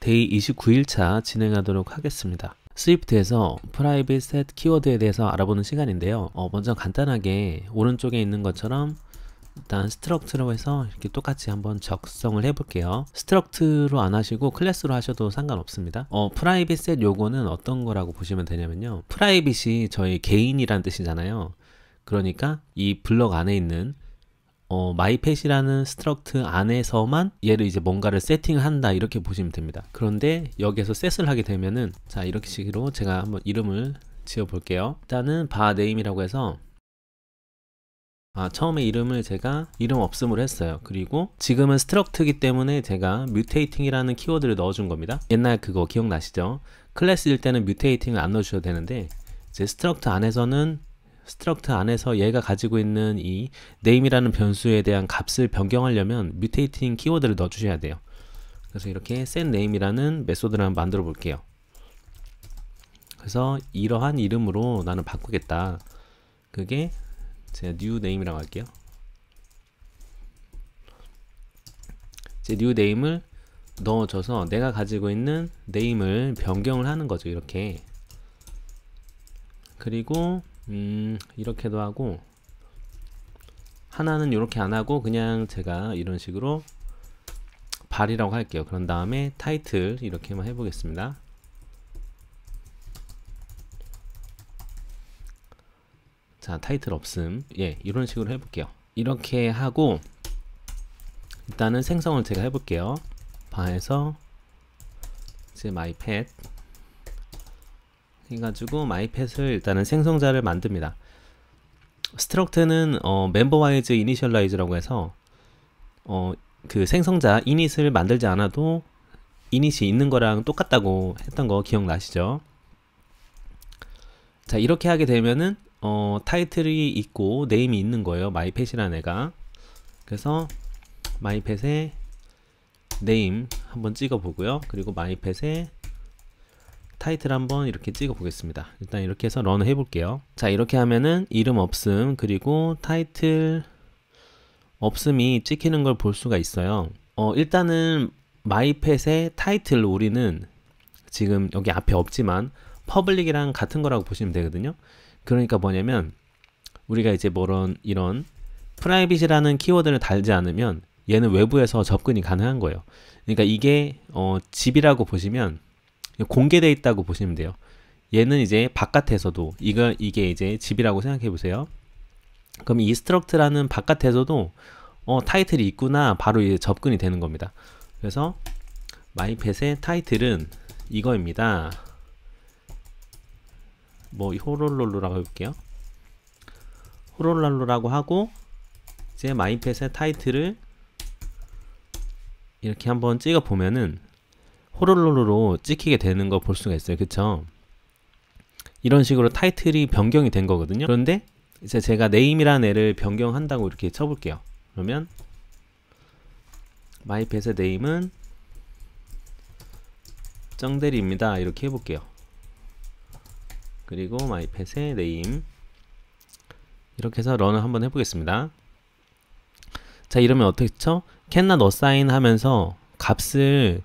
데이 29일차 진행하도록 하겠습니다. 스위프트에서 프라이빗 셋 키워드에 대해서 알아보는 시간인데요. 먼저 간단하게 오른쪽에 있는 것처럼 일단 스트럭트로 해서 이렇게 똑같이 한번 작성을 해볼게요. 스트럭트로 안 하시고 클래스로 하셔도 상관없습니다. 프라이빗 셋 요거는 어떤 거라고 보시면 되냐면요. 프라이빗이 저희 개인이란 뜻이잖아요. 그러니까 이 블럭 안에 있는 myPet이라는 스트럭트 안에서만 얘를 이제 뭔가를 세팅을 한다 이렇게 보시면 됩니다. 그런데 여기에서 셋을 하게 되면은 자 이렇게 식으로 제가 한번 이름을 지어 볼게요. 일단은 바네임이라고 해서 처음에 이름을 제가 이름 없음으로 했어요. 그리고 지금은 스트럭트이기 때문에 제가 mutating이라는 키워드를 넣어준 겁니다. 옛날 그거 기억나시죠? 클래스일 때는 mutating을 안 넣어주셔도 되는데 이제 스트럭트 안에서는 스트럭트 안에서 얘가 가지고 있는 이 name이라는 변수에 대한 값을 변경하려면 mutating 키워드를 넣어주셔야 돼요. 그래서 이렇게 setName이라는 메소드를 한번 만들어 볼게요. 그래서 이러한 이름으로 나는 바꾸겠다. 그게 제가 newName이라고 할게요. 이제 newName을 넣어줘서 내가 가지고 있는 name을 변경을 하는 거죠. 이렇게. 그리고 이렇게도 하고 하나는 이렇게 안 하고 그냥 제가 이런 식으로 발이라고 할게요. 그런 다음에 타이틀 이렇게만 해보겠습니다. 자 타이틀 없음. 예 이런 식으로 해볼게요. 이렇게 하고 일단은 생성을 제가 해볼게요. 바에서 이제 myPet 해가지고 myPet을 일단은 생성자를 만듭니다. 스트럭트는 memberwise initialize라고 해서 그 생성자 init을 만들지 않아도 init이 있는 거랑 똑같다고 했던 거 기억나시죠? 자 이렇게 하게 되면은 타이틀이 있고 네임이 있는 거예요. myPet이라는 애가. 그래서 myPet의 name 한번 찍어 보고요. 그리고 myPet의 타이틀 한번 이렇게 찍어 보겠습니다. 일단 이렇게 해서 런 해볼게요. 자 이렇게 하면은 이름 없음 그리고 타이틀 없음이 찍히는 걸 볼 수가 있어요. 일단은 myPet의 타이틀 우리는 지금 여기 앞에 없지만 퍼블릭이랑 같은 거라고 보시면 되거든요. 그러니까 뭐냐면 우리가 이제 이런 프라이빗이라는 키워드를 달지 않으면 얘는 외부에서 접근이 가능한 거예요. 그러니까 이게 집이라고 보시면 공개되어 있다고 보시면 돼요. 얘는 이제 바깥에서도 이게 이제 집이라고 생각해 보세요. 그럼 이 스트럭트라는 바깥에서도 타이틀이 있구나 바로 이제 접근이 되는 겁니다. 그래서 myPet의 타이틀은 이거입니다. 호롤롤로라고 해볼게요. 호롤롤로라고 하고 이제 myPet의 타이틀을 이렇게 한번 찍어 보면은 호롤롤로 찍히게 되는 거 볼 수가 있어요. 그쵸? 이런 식으로 타이틀이 변경이 된 거거든요. 그런데 이제 제가 name이라는 애를 변경한다고 이렇게 쳐볼게요. 그러면 myPet의 name은 정대리입니다. 이렇게 해볼게요. 그리고 myPet의 name 이렇게 해서 런을 한번 해보겠습니다. 자 이러면 어떻게 쳐? cannot assign 하면서 값을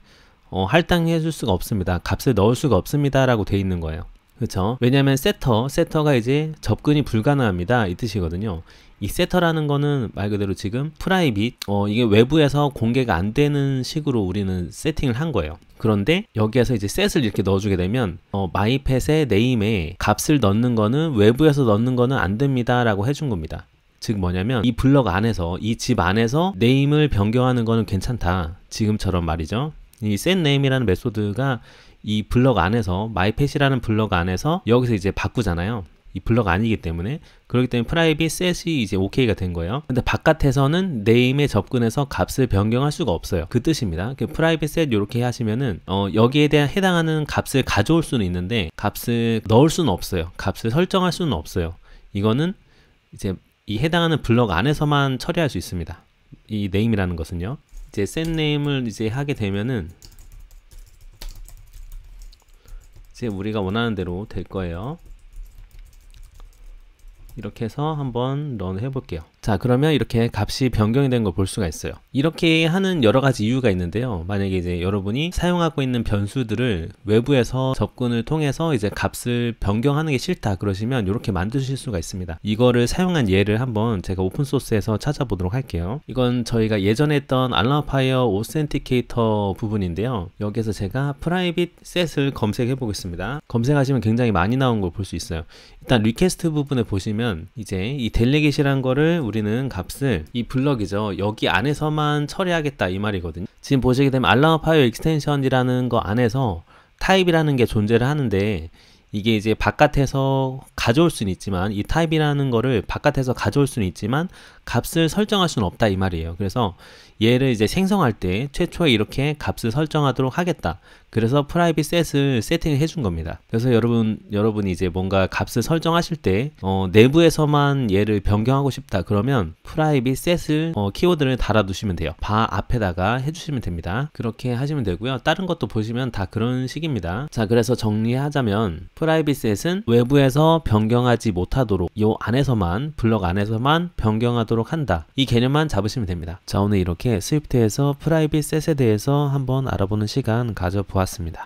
할당해 줄 수가 없습니다. 값을 넣을 수가 없습니다 라고 돼 있는 거예요. 그렇죠? 왜냐하면 세터가 이제 접근이 불가능합니다 이 뜻이거든요. 이 세터라는 거는 말 그대로 지금 프라이빗 이게 외부에서 공개가 안 되는 식으로 우리는 세팅을 한 거예요. 그런데 여기에서 이제 set을 이렇게 넣어주게 되면 myPet의 name에 값을 넣는 거는 외부에서 넣는 거는 안 됩니다 라고 해준 겁니다. 즉 뭐냐면 이 블럭 안에서 이 집 안에서 name을 변경하는 거는 괜찮다. 지금처럼 말이죠. 이 setName이라는 메소드가 이 블럭 안에서 myPet이라는 블럭 안에서 여기서 이제 바꾸잖아요. 이 블럭 아니기 때문에. 그렇기 때문에 private set이 이제 OK가 된 거예요. 근데 바깥에서는 name에 접근해서 값을 변경할 수가 없어요. 그 뜻입니다. private set 이렇게 하시면은 여기에 대한 해당하는 값을 가져올 수는 있는데 값을 넣을 수는 없어요. 값을 설정할 수는 없어요. 이거는 이제 이 해당하는 블럭 안에서만 처리할 수 있습니다. 이 name이라는 것은요. 이제 setName을 이제 하게 되면은 이제 우리가 원하는 대로 될 거예요. 이렇게 해서 한번 런 해볼게요. 자, 그러면 이렇게 값이 변경이 된 걸 볼 수가 있어요. 이렇게 하는 여러 가지 이유가 있는데요. 만약에 이제 여러분이 사용하고 있는 변수들을 외부에서 접근을 통해서 이제 값을 변경하는 게 싫다 그러시면 이렇게 만드실 수가 있습니다. 이거를 사용한 예를 한번 제가 오픈소스에서 찾아보도록 할게요. 이건 저희가 예전에 했던 알람파이어 오센티케이터 부분인데요. 여기에서 제가 프라이빗 셋을 검색해 보겠습니다. 검색하시면 굉장히 많이 나온 걸 볼 수 있어요. 일단 리퀘스트 부분에 보시면 이제 이 델리게이시라는 거를 우리는 값을 이 블럭이죠. 여기 안에서만 처리하겠다 이 말이거든요. 지금 보시게 되면 알람파이어 익스텐션이라는 거 안에서 타입이라는 게 존재를 하는데 이게 이제 바깥에서 가져올 수는 있지만 이 타입이라는 거를 바깥에서 가져올 수는 있지만 값을 설정할 수는 없다 이 말이에요. 그래서 얘를 이제 생성할 때 최초에 이렇게 값을 설정하도록 하겠다. 그래서 프라이빗 셋을 세팅을 해준 겁니다. 그래서 여러분이 이제 뭔가 값을 설정하실 때 내부에서만 얘를 변경하고 싶다 그러면 프라이빗 셋을 키워드를 달아두시면 돼요. 바 앞에다가 해주시면 됩니다. 그렇게 하시면 되고요. 다른 것도 보시면 다 그런 식입니다. 자, 그래서 정리하자면 프라이빗 셋은 외부에서 변경하지 못하도록 요 안에서만 블럭 안에서만 변경하도록 한다. 이 개념만 잡으시면 됩니다. 자, 오늘 이렇게 스위프트에서 프라이빗 셋에 대해서 한번 알아보는 시간 가져보았습니다.